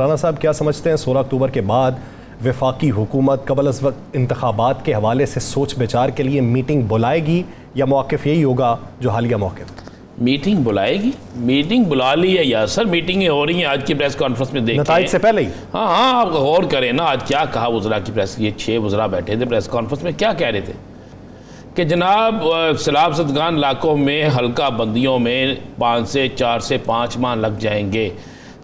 राना साहब क्या समझते हैं 16 अक्टूबर के बाद वफाकी हुकूमत कबल अज़ वक्त इंतखाबात के हवाले से सोच विचार के लिए मीटिंग बुलाएगी या मौक़िफ़ यही होगा जो हालिया मौक़िफ़? मीटिंग बुलाएगी, मीटिंग बुला ली है यार सर, मीटिंगें हो रही हैं आज की प्रेस कॉन्फ्रेंस में, देखिए नताइज से पहले ही। हाँ, आप गौर करें ना, आज क्या कहा वज़रा की प्रेस, ये 6 वज़रा बैठे थे प्रेस कॉन्फ्रेंस में, क्या कह रहे थे कि जनाब सैलाब ज़दगान इलाकों में हल्का बंदियों में 4 से 5 माह लग जाएंगे।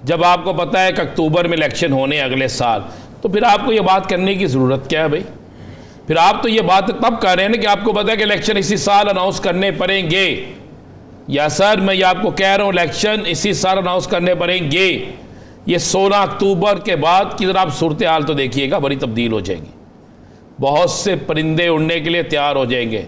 जब आपको पता है कि अक्टूबर में इलेक्शन होने अगले साल, तो फिर आपको ये बात करने की ज़रूरत क्या है भाई? फिर आप तो ये बात तब कर रहे हैं ना कि आपको पता है कि इलेक्शन इसी साल अनाउंस करने पड़ेंगे। या सर मैं ये आपको कह रहा हूँ, इलेक्शन इसी साल अनाउंस करने पड़ेंगे। ये 16 अक्टूबर के बाद की जरा आप सूरत हाल तो देखिएगा, बड़ी तब्दील हो जाएगी। बहुत से परिंदे उड़ने के लिए तैयार हो जाएंगे,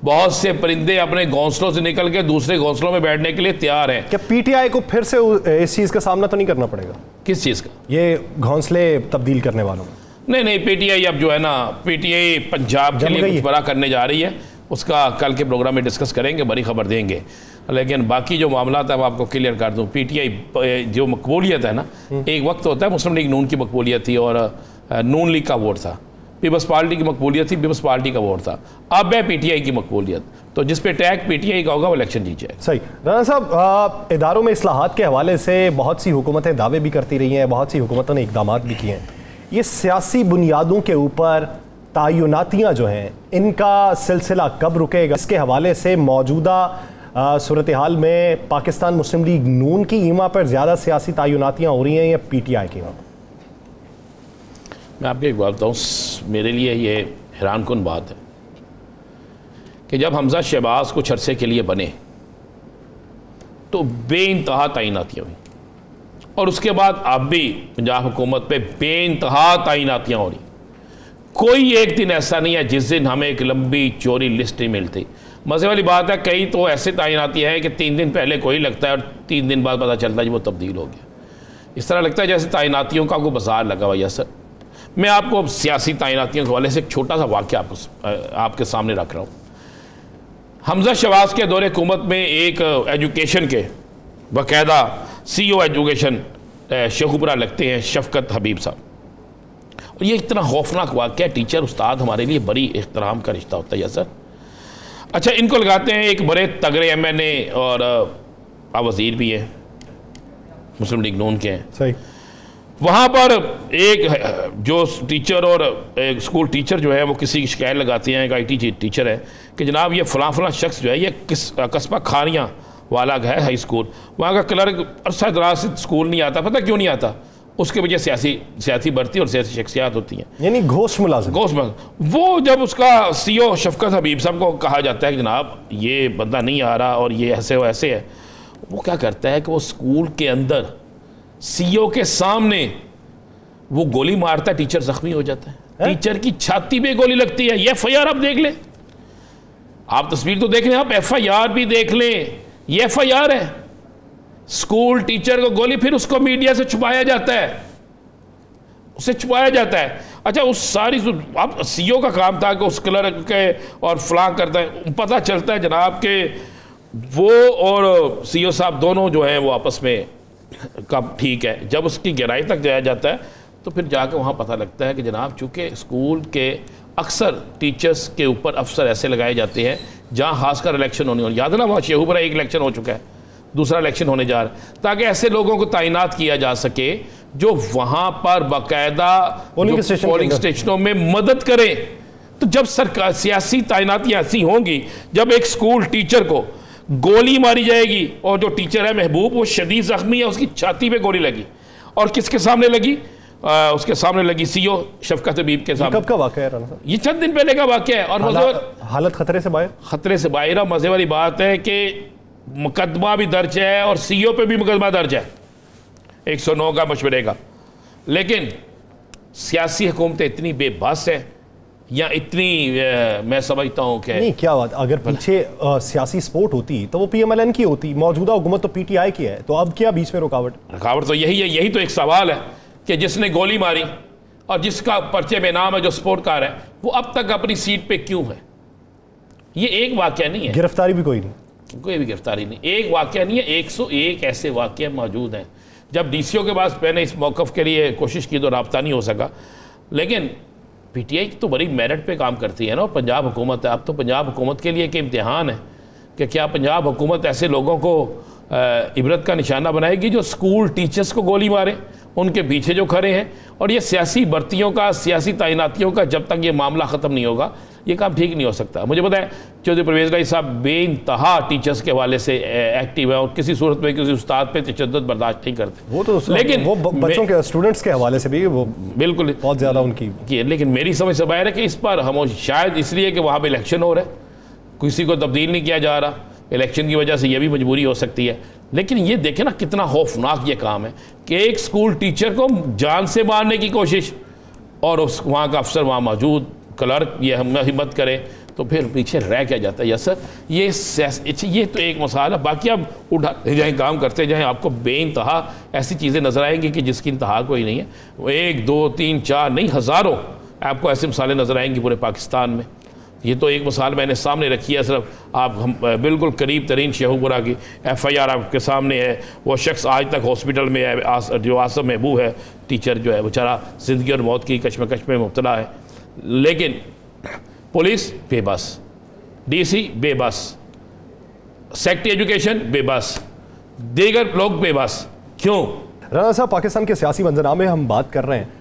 बहुत से परिंदे अपने घोंसलों से निकल के दूसरे घोंसलों में बैठने के लिए तैयार हैं। क्या पीटीआई को फिर से इस चीज़ का सामना तो नहीं करना पड़ेगा? किस चीज़ का? ये घोंसले तब्दील करने वालों में। नहीं, पीटीआई अब जो है ना, पीटीआई पंजाब के लिए कुछ बड़ा करने जा रही है, उसका कल के प्रोग्राम में डिस्कस करेंगे, बड़ी खबर देंगे। लेकिन बाकी जो मामला है मैं आपको क्लियर कर दूं, पीटीआई जो मकबूलियत है ना, एक वक्त होता है मुस्लिम लीग नून की मकबूलियत थी और नून लीग का वोट था, पीपल्स पार्टी की मकबूलियत थी, पीपल्स पार्टी का वोट था। अब है पीटीआई की मकबूलियत, तो जिस पे टैग पीटीआई का होगा वो इलेक्शन जीत जाएगा। सही। राना साहब, इदारों में इस्लाहात के हवाले से बहुत सी हुकूमतें दावे भी करती रही हैं, बहुत सी हुकूमतों ने इकदाम भी किए हैं। ये सियासी बुनियादों के ऊपर तयनातियाँ जो हैं, इनका सिलसिला कब रुकेगा? इसके हवाले से मौजूदा सूरत हाल में पाकिस्तान मुस्लिम लीग नून की ईमा पर ज़्यादा सियासी तयनातियाँ हो रही हैं या पीटीआई की ईमा पर? मैं आपको एक बात बताऊँ, मेरे लिए ये हैरानकुन बात है कि जब हमजा शहबाज कुछ अरसे के लिए बने तो बेइंतहा तैनातियाँ हुई, और उसके बाद अब भी पंजाब हुकूमत पे बेइंतहा तैनातियाँ हो रही। कोई एक दिन ऐसा नहीं है जिस दिन हमें एक लंबी चौड़ी लिस्ट नहीं मिलती। मज़े वाली बात है, कई तो ऐसे तैनाती है कि 3 दिन पहले कोई लगता है और 3 दिन बाद पता चलता है कि वो तब्दील हो गया। इस तरह लगता है जैसे तैनातियों का कोई बाजार लगा हुआ। सर मैं आपको सियासी तैनातियों के हवाले से एक छोटा सा वाक़या आपके सामने रख रहा हूँ। हमजा शहबाज के दौरे हुकूमत में एक एजुकेशन के बाकायदा CEO एजुकेशन शेखुपुरा लगते हैं शफकत हबीब साहब, और ये इतना खौफनाक वाक़या, टीचर उस्ताद हमारे लिए बड़ी एहतराम का रिश्ता होता है। सर अच्छा, इनको लगाते हैं एक बड़े तगड़े MNA और वज़ीर भी हैं, मुस्लिम लीग नून के हैं। सही। वहाँ पर एक जो टीचर और एक स्कूल टीचर जो है वो किसी की शिकायत लगाते हैं, एक IT टीचर है कि जनाब ये फ़लाँ शख्स जो है ये कस्बा खारियाँ वाला है हाई स्कूल, वहाँ का क्लर्क अरसा दराज से स्कूल नहीं आता। पता क्यों नहीं आता? उसके वजह सियासी बढ़ती और सियासी शख्सियात होती हैं, यानी घोष मुलाजिम। वो जब उसका CEO शफकत हबीब साहब को कहा जाता है कि जनाब ये बंदा नहीं आ रहा और ये ऐसे है, वो क्या करता है कि वो स्कूल के अंदर CEO के सामने वो गोली मारता है, टीचर जख्मी हो जाता है। टीचर की छाती पे गोली लगती है। ये FIR आप देख लें, आप तस्वीर तो देख लें, आप FIR भी देख लें, ये FIR है। स्कूल टीचर को गोली, फिर उसको मीडिया से छुपाया जाता है, उसे छुपाया जाता है। अच्छा, उस सारी अब CEO का काम था कि उस क्लर्क के और फलां करता है, पता चलता है जनाब के वो और CEO साहब दोनों जो हैं वो आपस में कब ठीक है। जब उसकी गहराई तक जाया जाता है तो फिर जाकर वहाँ पता लगता है कि जनाब चूँकि स्कूल के अक्सर टीचर्स के ऊपर अफसर ऐसे लगाए जाते हैं जहाँ खासकर इलेक्शन होने वाले, याद है ना, वहाँ शेखुपुरा एक इलेक्शन हो चुका है, दूसरा इलेक्शन होने जा रहा है, ताकि ऐसे लोगों को तैनात किया जा सके जो वहाँ पर बाकायदा पोलिंग स्टेशनों में मदद करें। तो जब सरकार सियासी तैनातियाँ ऐसी होंगी, जब एक स्कूल टीचर को गोली मारी जाएगी और जो टीचर है महबूब वो शदीद जख्मी है, उसकी छाती पे गोली लगी, और किसके सामने लगी? उसके सामने लगी CEO शफकत हबीब के सामने। कब का वाक़या है? ये चंद दिन पहले का वाक़या है, और हालत खतरे से बाहर है। मज़े वाली बात है कि मुकदमा भी दर्ज है और CEO पे भी मुकदमा दर्ज है 109 का मशवरे का। लेकिन सियासी हुकूमतें इतनी बेबस है या इतनी मैं समझता हूँ कि नहीं, क्या बात, अगर पीछे सियासी सपोर्ट होती तो वो PMLN की होती। मौजूदा हुकूमत तो PTI की है, तो अब क्या बीच में रुकावट तो यही है। यही तो एक सवाल है कि जिसने गोली मारी और जिसका पर्चे में नाम है, जो सपोर्टकार है, वो अब तक अपनी सीट पे क्यों है? ये एक वाक़या नहीं है, गिरफ्तारी भी कोई नहीं, कोई भी गिरफ्तारी नहीं, एक वाक़या नहीं है, 101 ऐसे वाक़ये मौजूद हैं जब DCO के पास मैंने इस मौक़िफ़ के लिए कोशिश की तो रब्ता नहीं हो सका, लेकिन PTI तो बड़ी मेरिट पे काम करती है ना, और पंजाब हुकूमत है। अब तो पंजाब हुकूमत के लिए एक इम्तिहान है कि क्या पंजाब हुकूमत ऐसे लोगों को इबरत का निशाना बनाएगी जो स्कूल टीचर्स को गोली मारे, उनके पीछे जो खड़े हैं। और ये सियासी भर्तियों का, सियासी तैनातियों का जब तक ये मामला ख़त्म नहीं होगा ये काम ठीक नहीं हो सकता। मुझे पता है चौधरी परवेज़ राही साहब बेइंतहा टीचर्स के हवाले से एक्टिव है और किसी सूरत में किसी उस्ताद पे तशद्दुद बर्दाश्त नहीं करते। वो तो लेकिन वो बच्चों के, स्टूडेंट्स के हवाले से भी वो बिल्कुल बहुत ज़्यादा उनकी की। लेकिन मेरी समझ से बाहर है कि इस पर हम शायद इसलिए कि वहाँ पर इलेक्शन हो रहा है, किसी को तब्दील नहीं किया जा रहा, इलेक्शन की वजह से ये भी मजबूरी हो सकती है। लेकिन ये देखें ना कितना खौफनाक ये काम है कि एक स्कूल टीचर को जान से मारने की कोशिश, और उस वहाँ का अफसर वहाँ मौजूद, क्लर्क ये हिम्मत करे तो फिर पीछे रह क्या जाता है। यस सर, ये तो एक मसाला। बाकी आप उठाते जाएँ, काम करते जाएँ, आपको बेइंतहा ऐसी चीज़ें नज़र आएंगी कि जिसकी इंतहा कोई नहीं है। 1 2 3 4 नहीं, हज़ारों आपको ऐसे मिसालें नज़र आएंगी पूरे पाकिस्तान में। ये तो एक मिसाल मैंने सामने रखी है सिर्फ। आप हम बिल्कुल करीब तरीन शेखुपुरा की FIR आपके सामने है। वो शख्स आज तक हॉस्पिटल में है, जो आसम महबूब है, टीचर जो है बेचारा ज़िंदगी और मौत की कश्मकश में मुब्तला है। लेकिन पुलिस बेबस, DC बेबस, सेक्रेटरी एजुकेशन बेबस, दीगर लोग बेबस। क्यों? राना साहब, पाकिस्तान के सियासी मंजरनामे हम बात कर रहे हैं।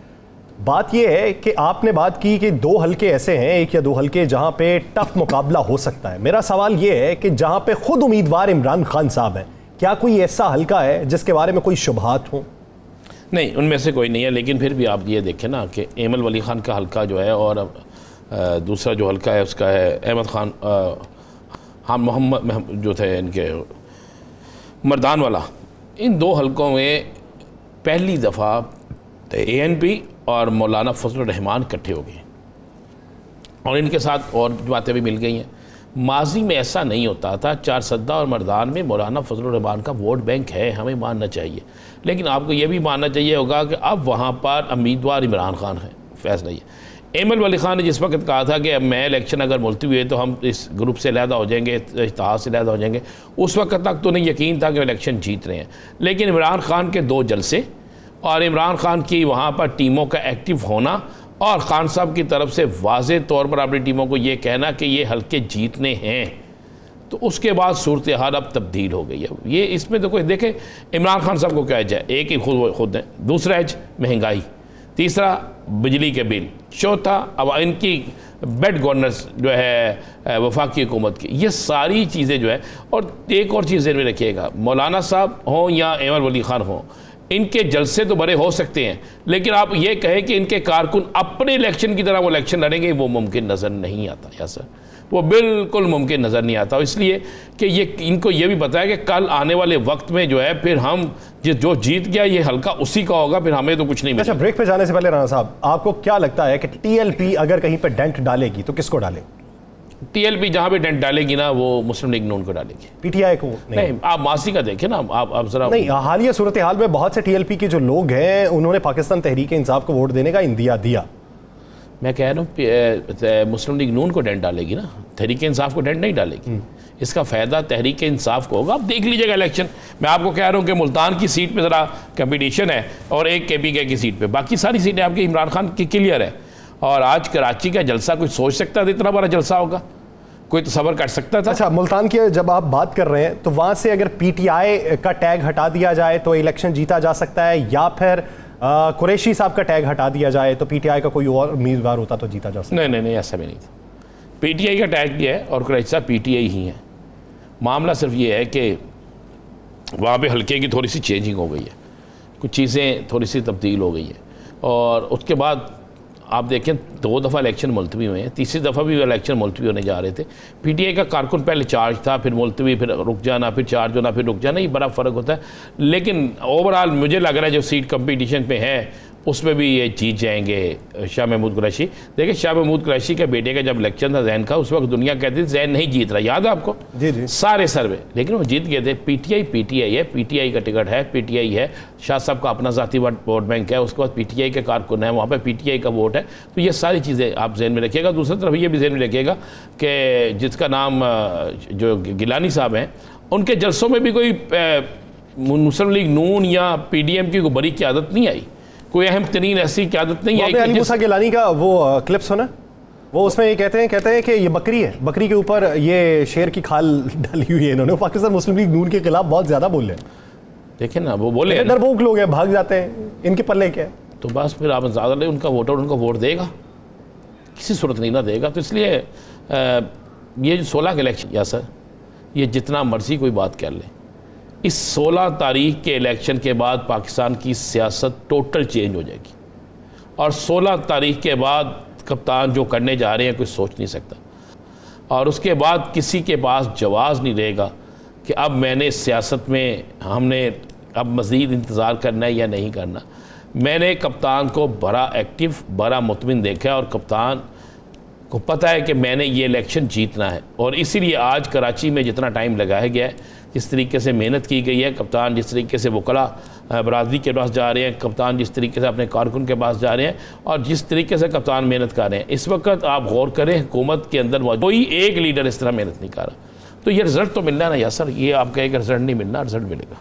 बात यह है कि आपने बात की कि 2 हलके ऐसे हैं, 1 या 2 हलके जहां पे टफ मुकाबला हो सकता है। मेरा सवाल यह है कि जहां पे खुद उम्मीदवार इमरान खान साहब हैं, क्या कोई ऐसा हलका है जिसके बारे में कोई शुबहात हो? नहीं, उनमें से कोई नहीं है। लेकिन फिर भी आप ये देखें ना कि एमल वली खान का हलका जो है, और दूसरा जो हलका है उसका है अहमद खान, हाँ मोहम्मद जो थे इनके मर्दान वाला। इन 2 हलकों में पहली दफ़ा ANP और मौलाना फजल रहमान इकट्ठे हो गए, और इनके साथ और बातें भी मिल गई हैं। माजी में ऐसा नहीं होता था। 4 सद्दा और मर्दान में मौलाना फजल रहमान का वोट बैंक है, हमें मानना चाहिए। लेकिन आपको ये भी मानना चाहिए होगा कि अब वहाँ पर उम्मीदवार इमरान खान है, फैसला ये। एमल वली खान ने जिस वक्त कहा था कि अब मैं इलेक्शन अगर मुलतवी हुए तो हम इस ग्रुप से अलहदा हो जाएंगे, इत्तेहाद से अलहदा हो जाएंगे, उस वक्त तक तो नहीं यकीन था कि इलेक्शन जीत रहे हैं। लेकिन इमरान खान के 2 जलसे और इमरान खान की वहाँ पर टीमों का एक्टिव होना, और ख़ान साहब की तरफ से वाज़े तौर पर अपनी टीमों को ये कहना कि ये हल्के जीतने हैं, तो उसके बाद सूरत हाल अब तब्दील हो गई है। ये इसमें तो कोई देखे इमरान खान साहब को क्या एज है, एक ही खुद है, दूसरा एज महंगाई, तीसरा बिजली के बिल, चौथा अब इनकी बेड गवर्नेंस जो है वफाकी हुकूमत की, ये सारी चीज़ें जो है। और एक और चीज़ में रखिएगा, मौलाना साहब हों या एमल वली खान हों, इनके जलसे तो बड़े हो सकते हैं, लेकिन आप ये कहें कि इनके कारकुन अपने इलेक्शन की तरह वो इलेक्शन लड़ेंगे, वो मुमकिन नज़र नहीं आता। या सर, वो बिल्कुल मुमकिन नज़र नहीं आता। इसलिए कि ये इनको ये भी पता है कि कल आने वाले वक्त में जो है फिर हम जो जीत गया ये हल्का उसी का होगा, फिर हमें तो कुछ नहीं मिलेगा। अच्छा, ब्रेक पे जाने से पहले राना साहब, आपको क्या लगता है कि TLP अगर कहीं पर डेंट डालेगी तो किसको डाले? TLP जहाँ पे डेंट डालेगी ना, वो मुस्लिम लीग नून को डालेगी, PTI को नहीं। आप मासी का देखें ना, आप जरा नहीं। हालिया सूरत हाल में बहुत से TLP के जो लोग हैं उन्होंने पाकिस्तान तहरीक इंसाफ को वोट देने का इंदिया दिया। मैं कह रहा हूँ मुस्लिम लीग नून को डेंट डालेगी ना, तहरीक इंसाफ को डेंट नहीं डालेगी। इसका फ़ायदा तहरीक इंसाफ को होगा। आप देख लीजिएगा इलेक्शन, मैं आपको कह रहा हूँ कि मुल्तान की सीट पे ज़रा कंपटीशन है और एक KPK की सीट पे, बाकी सारी सीटें आपकी इमरान खान की क्लियर है। और आज कराची का जलसा कोई सोच सकता था इतना बड़ा जलसा होगा? कोई तो सबर कर सकता था? अच्छा, मुल्तान की जब आप बात कर रहे हैं तो वहाँ से अगर PTI का टैग हटा दिया जाए तो इलेक्शन जीता जा सकता है, या फिर कुरैशी साहब का टैग हटा दिया जाए तो PTI का कोई और उम्मीदवार होता तो जीता जा सकता? नहीं, ऐसा भी नहीं था। PTI का टैग किया है और कुरैशी साहब PTI ही है। मामला सिर्फ ये है कि वहाँ पे हल्के की थोड़ी सी चेंजिंग हो गई है, कुछ चीज़ें थोड़ी सी तब्दील हो गई है। और उसके बाद आप देखें 2 दफ़ा इलेक्शन मुलतवी हुए हैं, तीसरी दफ़ा भी इलेक्शन मुलतवी होने जा रहे थे। PTI का कारकुन पहले चार्ज था, फिर मुलतवी, फिर रुक जाना, फिर चार्ज होना, फिर रुक जाना, ये बड़ा फ़र्क होता है। लेकिन ओवरऑल मुझे लग रहा है जो सीट कंपटीशन पे है उसमें भी ये जीत जाएंगे शाह महमूद कुरैशी। देखिए, शाह महमूद कुरैशी के बेटे का जब इलेक्शन था जैन का, उस वक्त दुनिया कहती थी जैन नहीं जीत रहा, याद है आपको? जी। सारे सर्वे, लेकिन वो जीत गए थे। PTI है, PTI का टिकट है, PTI है। शाह साहब का अपना ज़ाती वोट बैंक है, उसके बाद PTI के कारकुन है, वहाँ पर PTI का वोट है। तो ये सारी चीज़ें आप जहन में रखिएगा। दूसरी तरफ ये भी जहन में रखिएगा कि जिसका नाम जो गिलानी साहब हैं, उनके जलसों में भी कोई मुस्लिम लीग नून या PDM की कोई बड़ी क़यादत नहीं आई, कोई अहम तरीन ऐसी क़यादत नहीं आई। अली मूसा गिलानी का वो क्लिप सुना, वो उसमें ये कहते हैं कि ये बकरी है, बकरी के ऊपर ये शेर की खाल डाली हुई है। इन्होंने पाकिस्तान मुस्लिम लीग नून के खिलाफ बहुत ज़्यादा बोले। देखें ना, वो बोले डरपोक लोग हैं, भाग जाते हैं, इनके पल्ले क्या है? तो बस फिर आप ज़्यादा नहीं, उनका वोटर उनको वोट देगा, किसी सूरत नहीं ना देगा। तो इसलिए ये जो 16 के इलेक्शन, या सर ये जितना मर्जी कोई बात कर ले, इस 16 तारीख के इलेक्शन के बाद पाकिस्तान की सियासत टोटल चेंज हो जाएगी। और 16 तारीख के बाद कप्तान जो करने जा रहे हैं कोई सोच नहीं सकता। और उसके बाद किसी के पास जवाब नहीं रहेगा कि अब मैंने सियासत में हमने अब मज़ीद इंतज़ार करना है या नहीं करना। मैंने कप्तान को बड़ा एक्टिव, बड़ा मुतमिन देखा है और कप्तान को पता है कि मैंने ये इलेक्शन जीतना है। और इसीलिए आज कराची में जितना टाइम लगाया गया है, जिस तरीके से मेहनत की गई है, कप्तान जिस तरीके से वकला बरादरी के पास जा रहे हैं, कप्तान जिस तरीके से अपने कारकुन के पास जा रहे हैं और जिस तरीके से कप्तान मेहनत कर रहे हैं, इस वक्त आप गौर करें हुकूमत के अंदर कोई एक लीडर इस तरह मेहनत नहीं कर रहा। तो ये रिज़ल्ट तो मिलना है ना यार सर, ये आप कहें कि रिज़ल्ट नहीं मिलना, रिज़ल्ट मिलेगा।